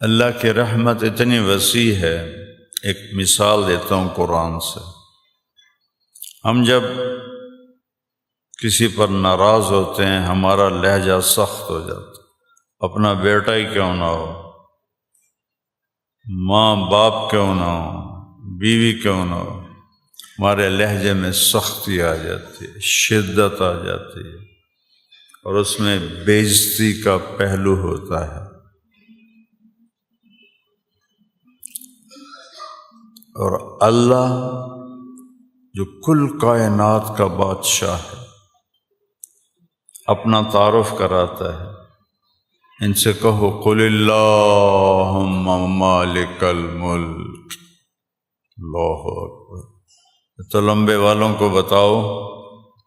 اللہ کی رحمت اتنی وسیع ہے، ایک مثال دیتا ہوں قرآن سے۔ ہم جب کسی پر ناراض ہوتے ہیں ہمارا لہجہ سخت ہو جاتا ہے، اپنا بیٹا ہی کیوں نہ ہو، ماں باپ کیوں نہ ہو، بیوی کیوں نہ ہو، ہمارے لہجے میں سختی آ جاتی ہے، شدت آ جاتی ہے، اور اس میں بے عزتی کا پہلو ہوتا ہے۔ اور اللہ جو کل کائنات کا بادشاہ ہے اپنا تعارف کراتا ہے، ان سے کہو قل اللہم مالک الملک، اللہ اکبر۔ تو لمبے والوں کو بتاؤ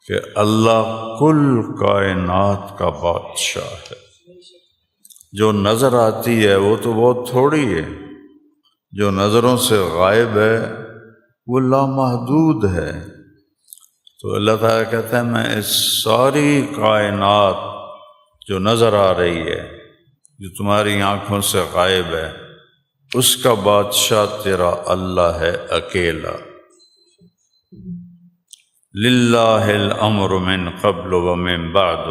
کہ اللہ کل کائنات کا بادشاہ ہے۔ جو نظر آتی ہے وہ تو بہت تھوڑی ہے، جو نظروں سے غائب ہے وہ لامحدود ہے۔ تو اللہ تعالیٰ کہتا ہے میں اس ساری کائنات جو نظر آ رہی ہے، جو تمہاری آنکھوں سے غائب ہے، اس کا بادشاہ تیرا اللہ ہے اکیلا۔ للہ الامر من قبل ومن بعد،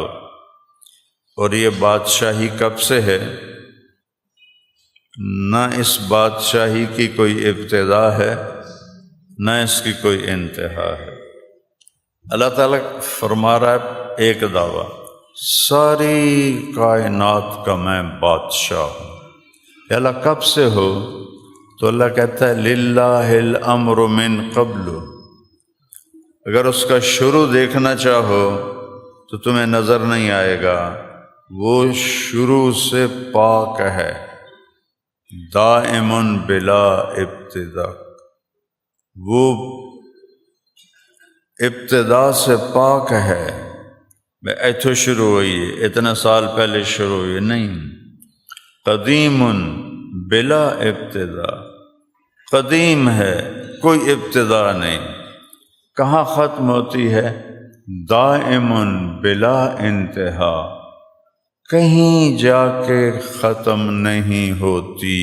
اور یہ بادشاہی کب سے ہے؟ نہ اس بادشاہی کی کوئی ابتدا ہے نہ اس کی کوئی انتہا ہے۔ اللہ تعالیٰ فرما رہا ہے ایک دعویٰ، ساری کائنات کا میں بادشاہ ہوں۔ کہ اللہ کب سے ہو؟ تو اللہ کہتا ہے للہ الامر من قبل۔ اگر اس کا شروع دیکھنا چاہو تو تمہیں نظر نہیں آئے گا، وہ شروع سے پاک ہے، دائم بلا ابتدا، وہ ابتدا سے پاک ہے۔ میں ایتھو شروع ہوئی ہے، اتنا سال پہلے شروع ہوئی نہیں، قدیم بلا ابتدا، قدیم ہے، کوئی ابتدا نہیں۔ کہاں ختم ہوتی ہے؟ دائم بلا انتہا، کہیں جا کے ختم نہیں ہوتی،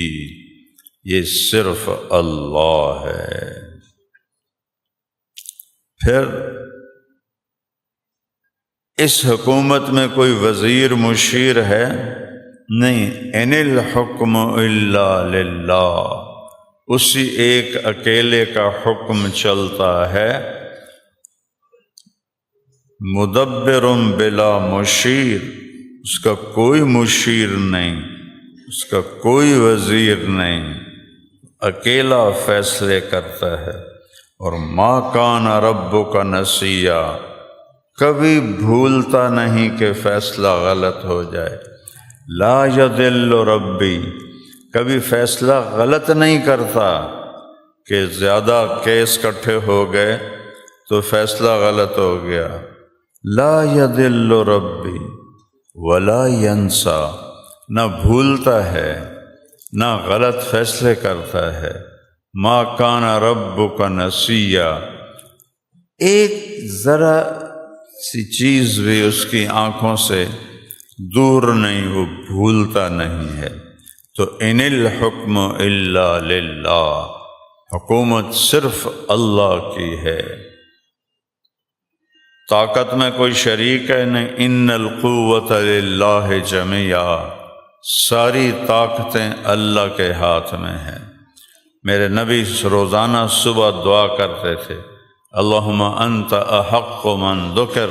یہ صرف اللہ ہے۔ پھر اس حکومت میں کوئی وزیر مشیر ہے نہیں، ان الحکم الا للہ، اسی ایک اکیلے کا حکم چلتا ہے، مدبر بلا مشیر، اس کا کوئی مشیر نہیں، اس کا کوئی وزیر نہیں، اکیلا فیصلے کرتا ہے۔ اور ما کان ربک نسیا، کبھی بھولتا نہیں کہ فیصلہ غلط ہو جائے۔ لا یضل ربی، کبھی فیصلہ غلط نہیں کرتا کہ زیادہ کیس کٹھے ہو گئے تو فیصلہ غلط ہو گیا۔ لا یضل ربی ولا ینسا، نہ بھولتا ہے نہ غلط فیصلے کرتا ہے۔ ما کان ربک نسیا، ایک ذرا سی چیز بھی اس کی آنکھوں سے دور نہیں، وہ بھولتا نہیں ہے۔ تو ان الحکم الا للہ، حکومت صرف اللہ کی ہے، طاقت میں کوئی شریک ہے نہیں۔ ان القوۃ للہ جمیعا، ساری طاقتیں اللہ کے ہاتھ میں ہیں۔ میرے نبی روزانہ صبح دعا کرتے تھے، اللہم انت احق من ذکر،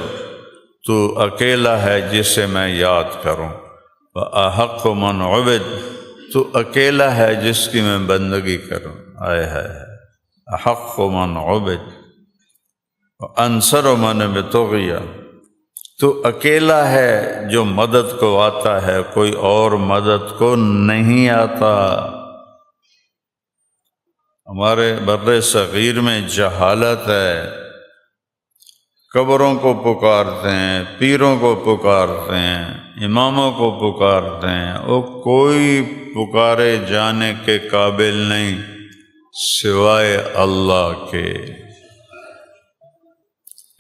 تو اکیلا ہے جسے میں یاد کروں، واحق من عبد، تو اکیلا ہے جس کی میں بندگی کروں۔ احق من عبد انصر من ابتغی، تو اکیلا ہے جو مدد کو آتا ہے، کوئی اور مدد کو نہیں آتا۔ ہمارے بر صغیر میں جہالت ہے، قبروں کو پکارتے ہیں، پیروں کو پکارتے ہیں، اماموں کو پکارتے ہیں، وہ کوئی پکارے جانے کے قابل نہیں سوائے اللہ کے۔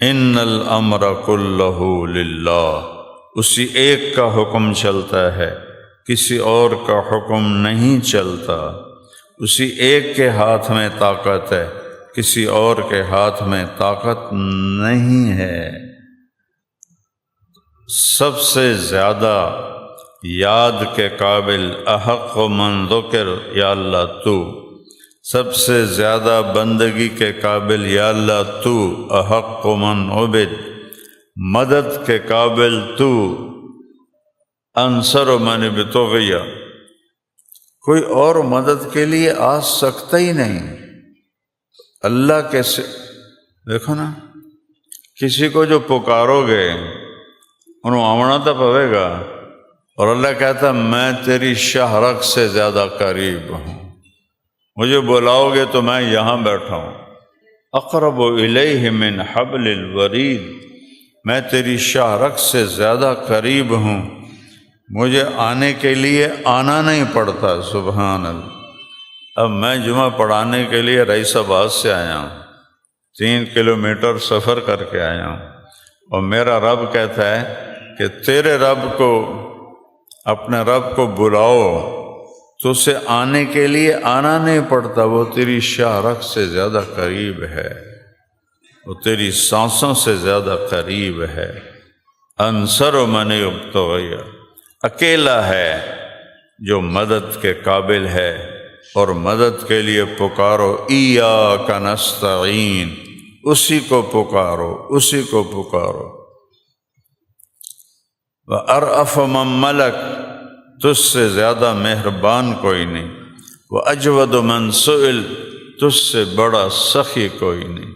ان الامر کلہ للہ، اسی ایک کا حکم چلتا ہے کسی اور کا حکم نہیں چلتا، اسی ایک کے ہاتھ میں طاقت ہے، کسی اور کے ہاتھ میں طاقت نہیں ہے۔ سب سے زیادہ یاد کے قابل احق من ذکر یا اللہ تو، سب سے زیادہ بندگی کے قابل یا اللہ تو، احق من عبد، مدد کے قابل تو، انصر من ابتغی، کوئی اور مدد کے لیے آ سکتا ہی نہیں۔ اللہ کے دیکھو نا، کسی کو جو پکارو گے انہوں آونا تو پوے گا، اور اللہ کہتا میں تیری شاہ رگ سے زیادہ قریب ہوں، مجھے بلاؤ گے تو میں یہاں بیٹھا ہوں۔ اقرب الیہ من حبل الورید، میں تیری شاہ رگ سے زیادہ قریب ہوں، مجھے آنے کے لیے آنا نہیں پڑتا۔ سبحان اللہ۔ اب میں جمعہ پڑھانے کے لیے رئیس آباد سے آیا ہوں، 3 کلومیٹر سفر کر کے آیا ہوں، اور میرا رب کہتا ہے کہ تیرے رب کو، اپنے رب کو بلاؤ تو اسے آنے کے لیے آنا نہیں پڑتا، وہ تیری شاہ رگ سے زیادہ قریب ہے، وہ تیری سانسوں سے زیادہ قریب ہے۔ انصر من ابتغی، اکیلا ہے جو مدد کے قابل ہے، اور مدد کے لیے پکارو ایاک نستعین، اسی کو پکارو، اسی کو پکارو۔ وَأَرْأَفَ مَن مَلَكَ، تجھ سے زیادہ مہربان کوئی نہیں، وَأَجْوَدُ مَن سُئِلَ، تجھ سے بڑا سخی کوئی نہیں،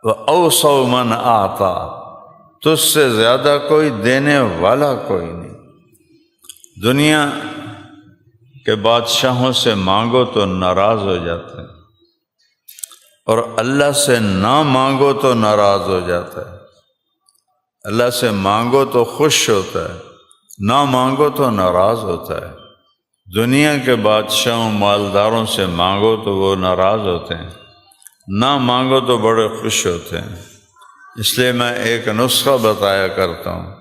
وَأَوْسَعُ مَنْ أَعْطَىٰ، تجھ سے زیادہ کوئی دینے والا کوئی نہیں۔ دنیا کے بادشاہوں سے مانگو تو ناراض ہو جاتے ہیں، اور اللہ سے نہ مانگو تو ناراض ہو جاتا ہے۔ اللہ سے مانگو تو خوش ہوتا ہے، نہ مانگو تو ناراض ہوتا ہے۔ دنیا کے بادشاہوں مالداروں سے مانگو تو وہ ناراض ہوتے ہیں، نہ مانگو تو بڑے خوش ہوتے ہیں۔ اس لیے میں ایک نسخہ بتایا کرتا ہوں،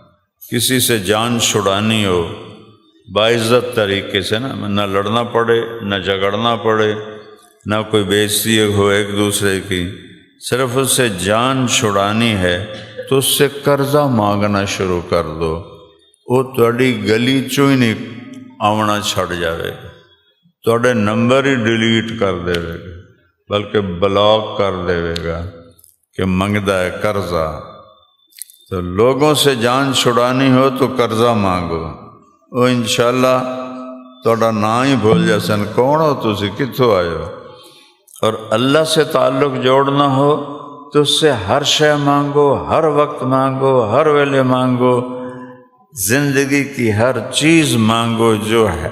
کسی سے جان چھڑانی ہو باعزت طریقے سے، نہ لڑنا پڑے، نہ جھگڑنا پڑے، نہ کوئی بے عزتی ہو ایک دوسرے کی، صرف اس سے جان چھڑانی ہے تو اس سے قرضہ مانگنا شروع کر دو، وہ تہاڈی گلی چوں ہی نہیں آونا چھڑ جاوے گا، تہاڈے نمبر ہی ڈیلیٹ کر دے گا، بلکہ بلاک کر دے گا کہ منگدا ہے قرضہ۔ تو لوگوں سے جان چھڑانی ہو تو قرضہ مانگو، وہ انشاءاللہ تہاڈا نام ہی بھول جاسن، کون ہو تسی، کتھوں آئے ہو۔ اور اللہ سے تعلق جوڑنا ہو تو اس سے ہر شے مانگو، ہر وقت مانگو، ہر ویلے مانگو، زندگی کی ہر چیز مانگو، جو ہے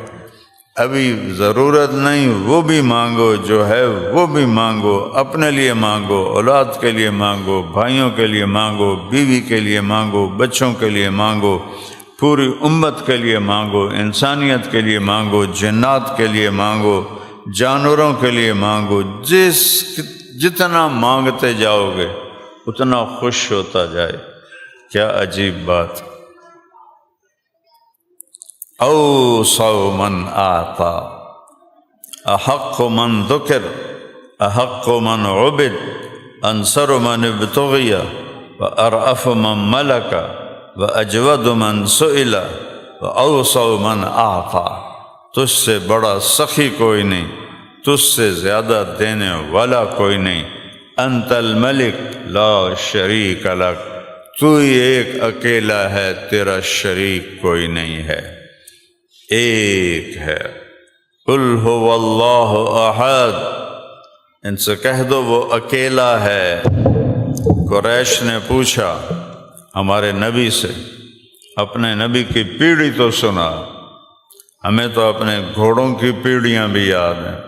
ابھی ضرورت نہیں وہ بھی مانگو، جو ہے وہ بھی مانگو، اپنے لیے مانگو، اولاد کے لیے مانگو، بھائیوں کے لیے مانگو، بیوی کے لیے مانگو، بچوں کے لیے مانگو، پوری امت کے لیے مانگو، انسانیت کے لیے مانگو، جنات کے لیے مانگو، جانوروں کے لیے مانگو۔ جتنا مانگتے جاؤ گے اتنا خوش ہوتا جائے۔ کیا عجیب بات۔ اوسع من اعطى، احق من ذکر، احق من عبد، انصر من ابتغی، وارأف من ملک، واجود من سئل، واوسع من اعطى، تجھ سے بڑا سخی کوئی نہیں، تجھ سے زیادہ دینے والا کوئی نہیں۔ انت الملک لا شریک لک، تو ہی ایک اکیلا ہے، تیرا شریک کوئی نہیں ہے، ایک ہے۔ قل هو اللہ احد، ان سے کہہ دو وہ اکیلا ہے۔ قریش نے پوچھا ہمارے نبی سے، اپنے نبی کی پیڑھی تو سنا، ہمیں تو اپنے گھوڑوں کی پیڑھیاں بھی یاد ہیں،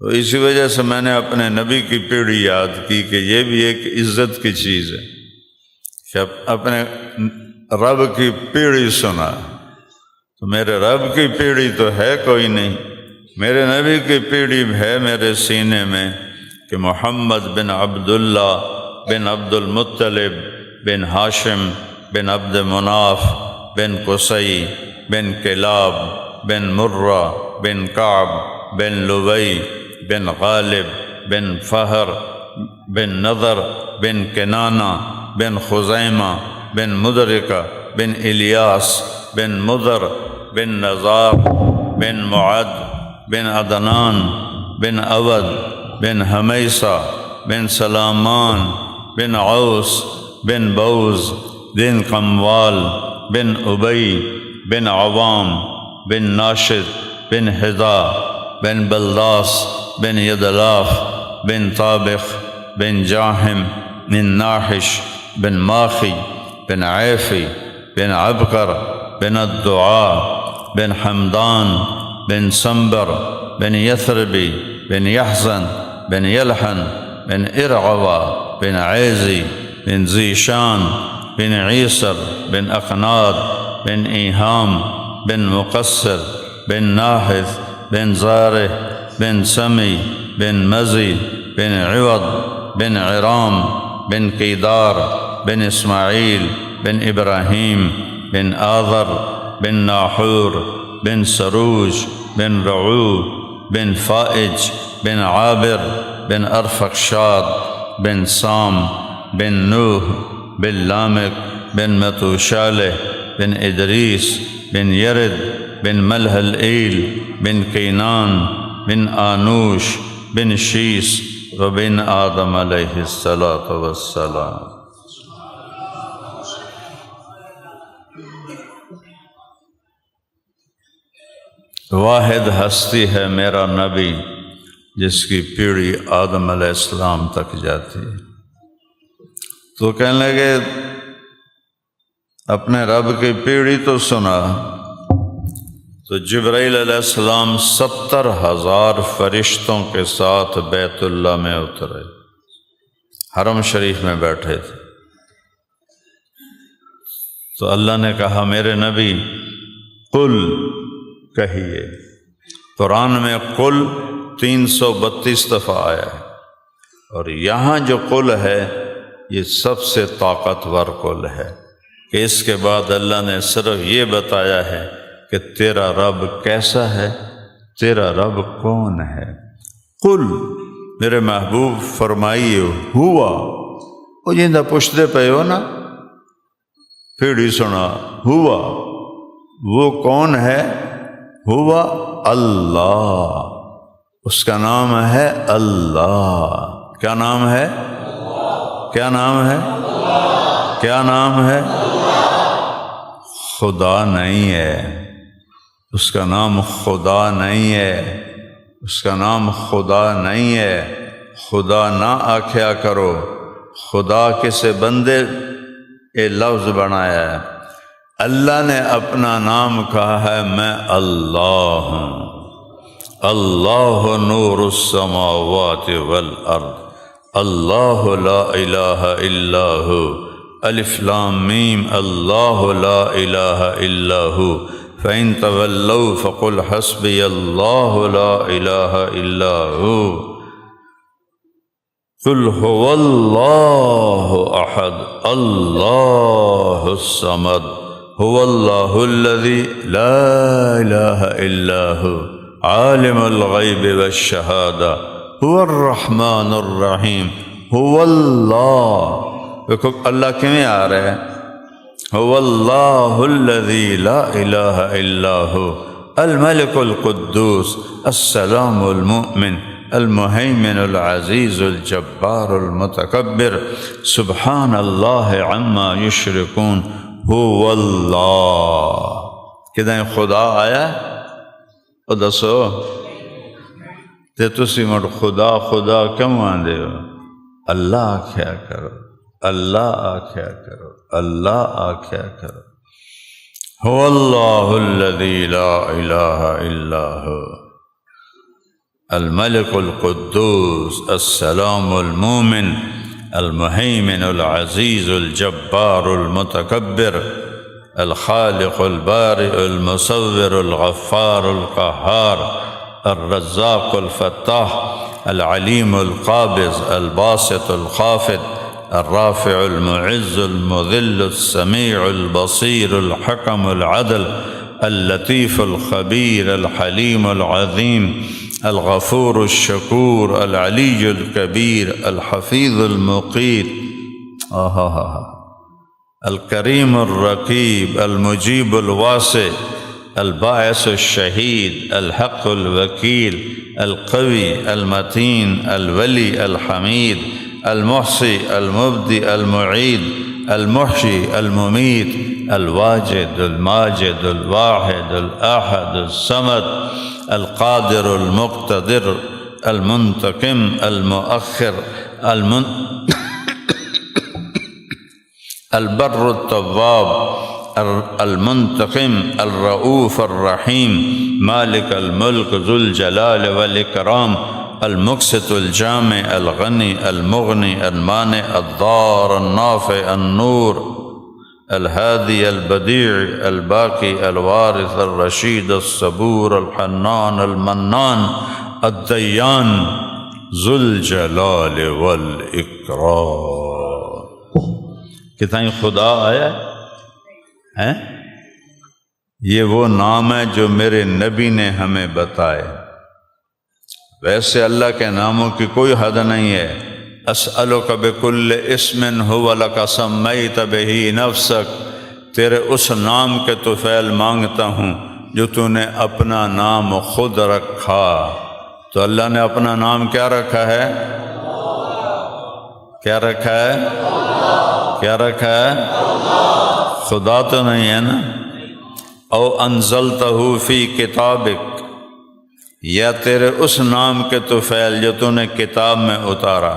تو اسی وجہ سے میں نے اپنے نبی کی پیڑھی یاد کی کہ یہ بھی ایک عزت کی چیز ہے کہ اپنے رب کی پیڑھی سنا۔ تو میرے رب کی پیڑھی تو ہے کوئی نہیں، میرے نبی کی پیڑھی ہے میرے سینے میں کہ محمد بن عبداللہ بن عبد المطلب بن ہاشم بن عبد مناف بن قصی بن کلاب بن مرہ بن کعب بن لبی بن غالب بن فہر بن نضر بن کنانہ بن خزیمہ بن مدرکہ بن الیاس بن مضر بن نزار بن معد بن عدنان بن عود بن حمیسہ بن سلامان بن عوس بن بوز بن قموال بن ابی بن عوام بن ناشد بن حذا بن بلداس بن یدلاف بن طابخ بن جاحم بن ناحش بن ماخی بن عیفی بن عبقر بن الدعاء بن حمدان بن سنبر بن یثربی بن یحزن بن یلحن بن ارعوى بن عیزی بن زیشان بن عیسر بن اقناد بن ایہام بن مقصر بن ناحث بن زارح بن سمی بن مزی بن عوض بن عرام بن قیدار بن اسماعیل بن ابراہیم بن آذر بن ناحور بن سروج بن رعو بن فائج بن عابر بن ارفخشاد بن سام بن نوح بن لامک بن متوشالح بن ادریس بن یرد بن ملہلئیل بن کینان بن آنوش بن شیس وبن آدم علیہ الصلاۃ والسلام۔ واحد ہستی ہے میرا نبی جس کی پیڑھی آدم علیہ السلام تک جاتی ہے۔ تو کہنے لگے اپنے رب کی پیڑھی تو سنا، تو جبرائیل علیہ السلام 70,000 فرشتوں کے ساتھ بیت اللہ میں اترے، حرم شریف میں بیٹھے تھے۔ تو اللہ نے کہا میرے نبی قل کہیے، قرآن میں قل 332 دفعہ آیا ہے، اور یہاں جو قل ہے یہ سب سے طاقتور قل ہے کہ اس کے بعد اللہ نے صرف یہ بتایا ہے کہ تیرا رب کیسا ہے، تیرا رب کون ہے۔ قل میرے محبوب فرمائیے ہوا، وہ جیندہ پشتے پہ ہو نا، پھر ہی سنا ہوا، وہ کون ہے؟ ہوا اللہ، اس کا نام ہے اللہ۔ کیا نام ہے؟ کیا نام ہے؟ کیا نام ہے؟ خدا نہیں ہے، اس کا نام خدا نہیں ہے، اس کا نام خدا نہیں ہے۔ خدا نہ آکھیا کرو، خدا کسے بندے یہ لفظ بنایا ہے۔ اللہ نے اپنا نام کہا ہے میں اللہ ہوں، اللہ نور السماوات والارض، اللہ لا الہ الا ہو، الف لام میم، اللہ لا الہ الا ہو، فإن تولوا فقل حسبی اللہ لا الہ الا ہو، قل هو اللہ احد اللہ الصمد هو اللہ الذی لا الہ الا ہو عالم الغیب والشہادہ هو الرحمن الرحیم هو اللہ۔ دیکھو اللہ کیوں آ رہے ہیں؟ هو اللہ الذی لا الہ الا ہو الملک القدوس السلام المؤمن المہیمن العزیز الجبار المتکبر سبحان اللہ عما یشرکون هو اللہ۔ کدیں خدا آیا او دسو تے تسی مڑ خدا خدا کیوں آندے ہو؟ اللہ آکھیا کرو، اللہ آکھیا کرو، اللہ آکھیا کرو۔ هو اللہ الذی لا الہ الا ہو الملک القدوس السلام المؤمن المہیمن العزیز الجبار المتکبر الخالق البارئ المصور الغفار القہار الرزاق الفتاح العلیم القابض الباسط الخافض الرافع المعز المذل السميع البصير الحكم العدل اللطيف الخبير الحليم العظيم الغفور الشكور العلي الكبير الحفيظ المقيت الكريم الرقيب المجيب الواسع الباعث الشهيد الحق الوكيل القوي المتين الولي الحميد المحصي المبدئ المعيد المحيي المميت الواجد الماجد الواحد الأحد الصمد القادر المقتدر المنتقم المؤخر البر التواب المنتقم الرؤوف الرحيم مالك الملك ذو الجلال والإكرام المقسط الجامع الغني المغني المانع الضار النافع النور الهادي البديع الباقي الوارث الرشيد الصبور الحنان المنان الديان ذو الجلال والإكرام. کتنا خدا آیا ہے؟ یہ وہ نام ہے جو میرے نبی نے ہمیں بتائے. ویسے اللہ کے ناموں کی کوئی حد نہیں ہے. اسألک بکل اسم هو لک سمیت بہ نفسک، تیرے اس نام کے طفیل مانگتا ہوں جو تو نے اپنا نام خود رکھا. تو اللہ نے اپنا نام کیا رکھا ہے؟ کیا رکھا ہے؟ کیا رکھا ہے؟ خدا تو نہیں ہے نا. او انزلتہ فی کتابک، یا تیرے اس نام کے طفیل جو تو نے کتاب میں اتارا.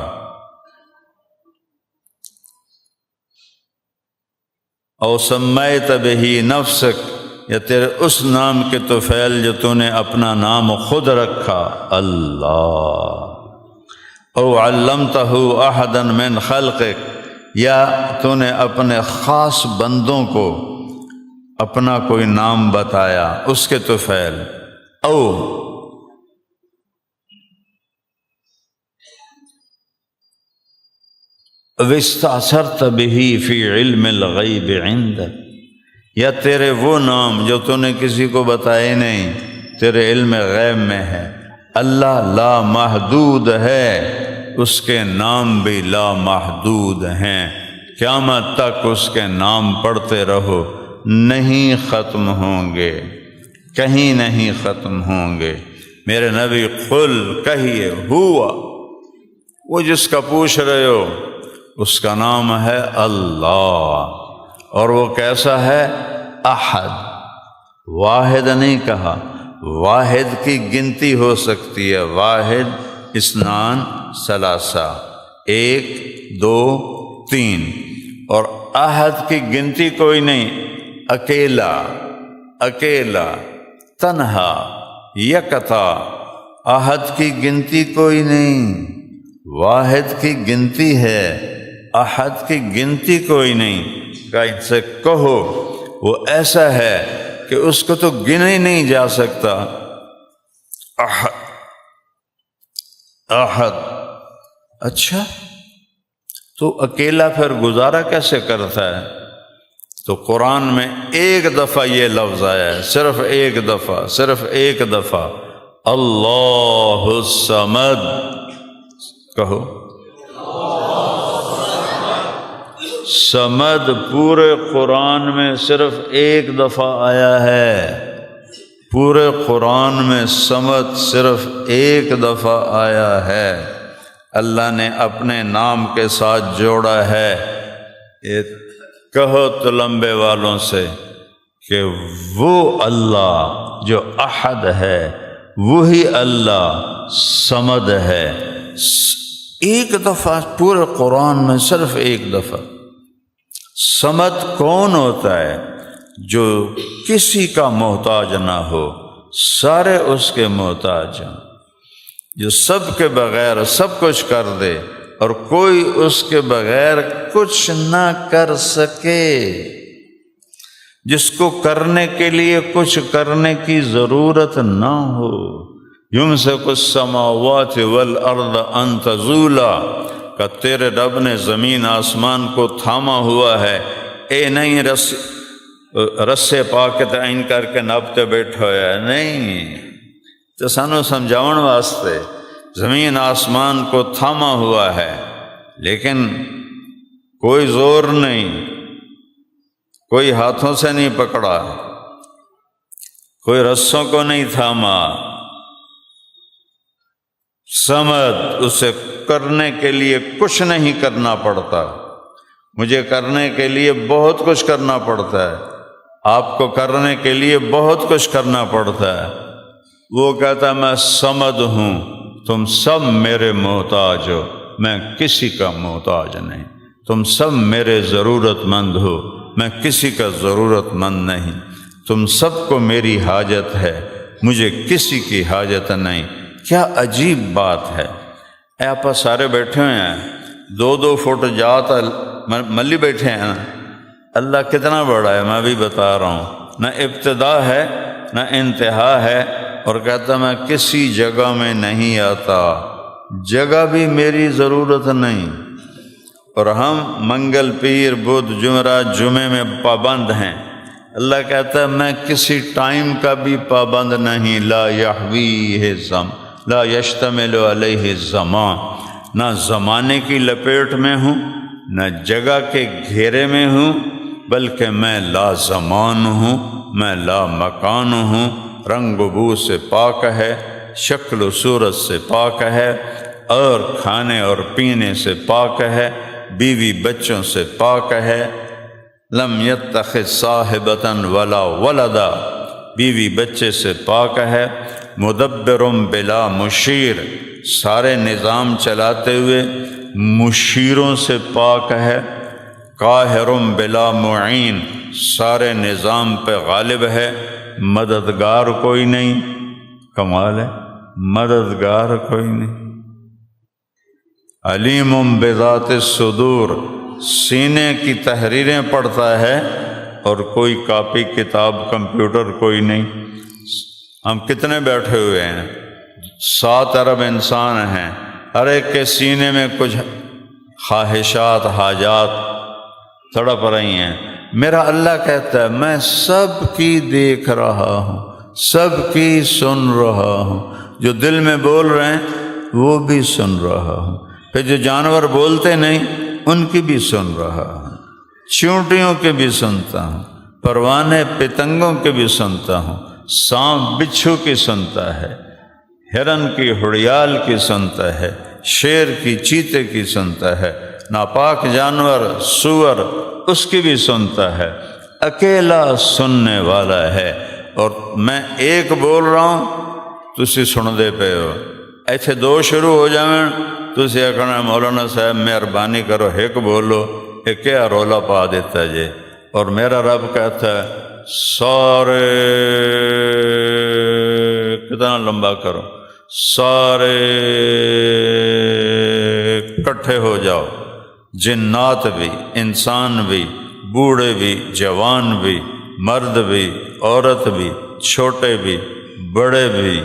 او سمیت بہ نفسک، یا تیرے اس نام کے طفیل جو تو نے اپنا نام خود رکھا اللہ. او علمتہ احدا من خلقک، یا تو نے اپنے خاص بندوں کو اپنا کوئی نام بتایا اس کے طفیل. او واستأثرت به فی علم الغیب عندک، یا تیرے وہ نام جو تو نے کسی کو بتائے نہیں، تیرے علم غیب میں ہے. اللہ لا محدود ہے، اس کے نام بھی لا محدود ہیں. قیامت تک اس کے نام پڑھتے رہو، نہیں ختم ہوں گے، کہیں نہیں ختم ہوں گے. میرے نبی قل کہیے ہوا، وہ جس کا پوچھ رہے ہو اس کا نام ہے اللہ. اور وہ کیسا ہے؟ احد. واحد نہیں کہا، واحد کی گنتی ہو سکتی ہے. واحد اثنان ثلاثہ، ایک دو تین. اور احد کی گنتی کوئی نہیں، اکیلا اکیلا تنہا یکتا. احد کی گنتی کوئی نہیں، واحد کی گنتی ہے، احد کی گنتی کوئی نہیں. کہ ان سے کہو وہ ایسا ہے کہ اس کو تو گنا ہی نہیں جا سکتا. احد احد. اچھا تو اکیلا پھر گزارا کیسے کرتا ہے؟ تو قرآن میں ایک دفعہ یہ لفظ آیا ہے، صرف ایک دفعہ، صرف ایک دفعہ. اللہ الصمد. کہو صمد پورے قرآن میں صرف ایک دفعہ آیا ہے. پورے قرآن میں صمد صرف ایک دفعہ آیا ہے. اللہ نے اپنے نام کے ساتھ جوڑا ہے. یہ کہو تلمبے والوں سے کہ وہ اللہ جو احد ہے وہی اللہ صمد ہے. ایک دفعہ پورے قرآن میں صرف ایک دفعہ. صمد کون ہوتا ہے؟ جو کسی کا محتاج نہ ہو، سارے اس کے محتاج ہیں، جو سب کے بغیر سب کچھ کر دے اور کوئی اس کے بغیر کچھ نہ کر سکے، جس کو کرنے کے لیے کچھ کرنے کی ضرورت نہ ہو. یمسک السماوات والارض ان تزولا کہ تیرے رب نے زمین آسمان کو تھاما ہوا ہے، اے نہیں رسے پا کے تعین کر کے ناپتے بیٹھا ہوا ہے، نہیں، تو سانو سمجھاؤن واسطے زمین آسمان کو تھاما ہوا ہے، لیکن کوئی زور نہیں، کوئی ہاتھوں سے نہیں پکڑا، کوئی رسوں کو نہیں تھاما، سمد، اسے کرنے کے لیے کچھ نہیں کرنا پڑتا، مجھے کرنے کے لیے بہت کچھ کرنا پڑتا ہے، آپ کو کرنے کے لیے بہت کچھ کرنا پڑتا ہے۔ وہ کہتا میں سمد ہوں، تم سب میرے محتاج ہو، میں کسی کا محتاج نہیں، تم سب میرے ضرورت مند ہو، میں کسی کا ضرورت مند نہیں، تم سب کو میری حاجت ہے، مجھے کسی کی حاجت نہیں۔ کیا عجیب بات ہے، اے آپ سارے بیٹھے ہوئے ہیں، 2 فٹ جات ملی بیٹھے ہیں، اللہ کتنا بڑا ہے میں بھی بتا رہا ہوں، نہ ابتدا ہے نہ انتہا ہے، اور کہتا میں کسی جگہ میں نہیں آتا، جگہ بھی میری ضرورت نہیں، اور ہم منگل پیر بدھ جمعرات جمعے میں پابند ہیں، اللہ کہتا ہے میں کسی ٹائم کا بھی پابند نہیں، لا یحویہ لا یشتمل علیہ الزمان، نہ زمانے کی لپیٹ میں ہوں نہ جگہ کے گھیرے میں ہوں، بلکہ میں لا زمان ہوں، میں لا مکان ہوں، رنگ و بو سے پاک ہے، شکل و صورت سے پاک ہے، اور کھانے اور پینے سے پاک ہے، بیوی بچوں سے پاک ہے، لم یتخذ صاحبۃ ولا ولدا، بیوی بچے سے پاک ہے، مدبر بلا مشیر، سارے نظام چلاتے ہوئے مشیروں سے پاک ہے، قاہر بلا معین، سارے نظام پہ غالب ہے، مددگار کوئی نہیں، کمال ہے، مددگار کوئی نہیں، علیم بذات الصدور، سینے کی تحریریں پڑھتا ہے، اور کوئی کاپی کتاب کمپیوٹر کوئی نہیں۔ ہم کتنے بیٹھے ہوئے ہیں، 7 ارب انسان ہیں، ہر ایک کے سینے میں کچھ خواہشات حاجات تڑپ رہی ہیں، میرا اللہ کہتا ہے میں سب کی دیکھ رہا ہوں، سب کی سن رہا ہوں، جو دل میں بول رہے ہیں وہ بھی سن رہا ہوں، پھر جو جانور بولتے نہیں ان کی بھی سن رہا ہوں، چیونٹیوں کے بھی سنتا ہوں، پروانے پتنگوں کے بھی سنتا ہوں، سانپ بچھو کی سنتا ہے، ہرن کی ہڑیال کی سنتا ہے، شیر کی چیتے کی سنتا ہے، ناپاک جانور سور اس کی بھی سنتا ہے، اکیلا سننے والا ہے، اور میں ایک بول رہا ہوں تسی سن دے پے ہو، ایتھے 2 شروع ہو جائیں تسی آکھنا مولانا صاحب مہربانی کرو ایک بولو، ایک کیا رولا پا دیتا جے، اور میرا رب کہتا ہے سارے، کتنا لمبا کرو، سارے اکٹھے ہو جاؤ، جنات بھی، انسان بھی، بوڑھے بھی، جوان بھی، مرد بھی، عورت بھی، چھوٹے بھی، بڑے بھی،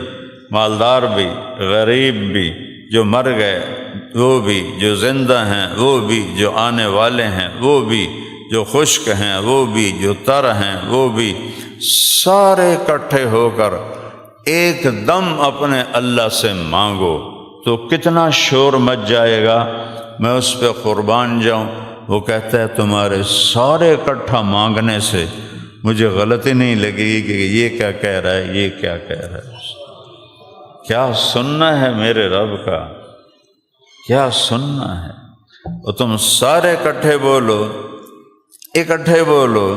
مالدار بھی، غریب بھی، جو مر گئے وہ بھی، جو زندہ ہیں وہ بھی، جو آنے والے ہیں وہ بھی، جو خشک ہیں وہ بھی، جو تر ہیں وہ بھی، سارے اکٹھے ہو کر ایک دم اپنے اللہ سے مانگو تو کتنا شور مچ جائے گا، میں اس پہ قربان جاؤں۔ وہ کہتا ہے تمہارے سارے اکٹھا مانگنے سے مجھے غلطی نہیں لگے گی کہ یہ کیا کہہ رہا ہے، یہ کیا کہہ رہا ہے، کیا سننا ہے میرے رب کا، کیا سننا ہے۔ اور تم سارے اکٹھے بولو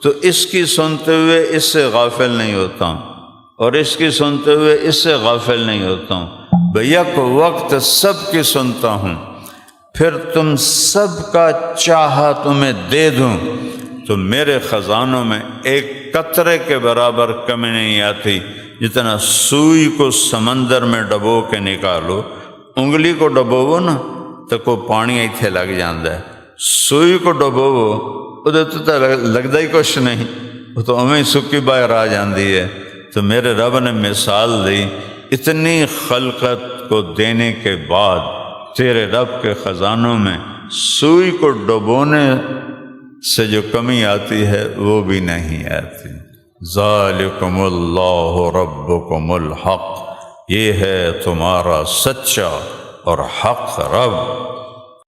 تو اس کی سنتے ہوئے اس سے غافل نہیں ہوتا ہوں، اور اس کی سنتے ہوئے اس سے غافل نہیں ہوتا ہوں، بیک وقت سب کی سنتا ہوں، پھر تم سب کا چاہا تمہیں دے دوں تو میرے خزانوں میں ایک قطرے کے برابر کمی نہیں آتی۔ جتنا سوئی کو سمندر میں ڈبو کے نکالو، انگلی کو ڈبوو نا تو کوئی پانی ایتھے لگ جاندہ ہے، سوئی کو ڈبوو وہ تو لگتا ہی کچھ نہیں، وہ تو ہمیں سکی باہر آ جاندی ہے۔ تو میرے رب نے مثال دی، اتنی خلقت کو دینے کے بعد تیرے رب کے خزانوں میں سوئی کو ڈبونے سے جو کمی آتی ہے وہ بھی نہیں آتی۔ ذالکم اللہ ربکم الحق، یہ ہے تمہارا سچا اور حق رب۔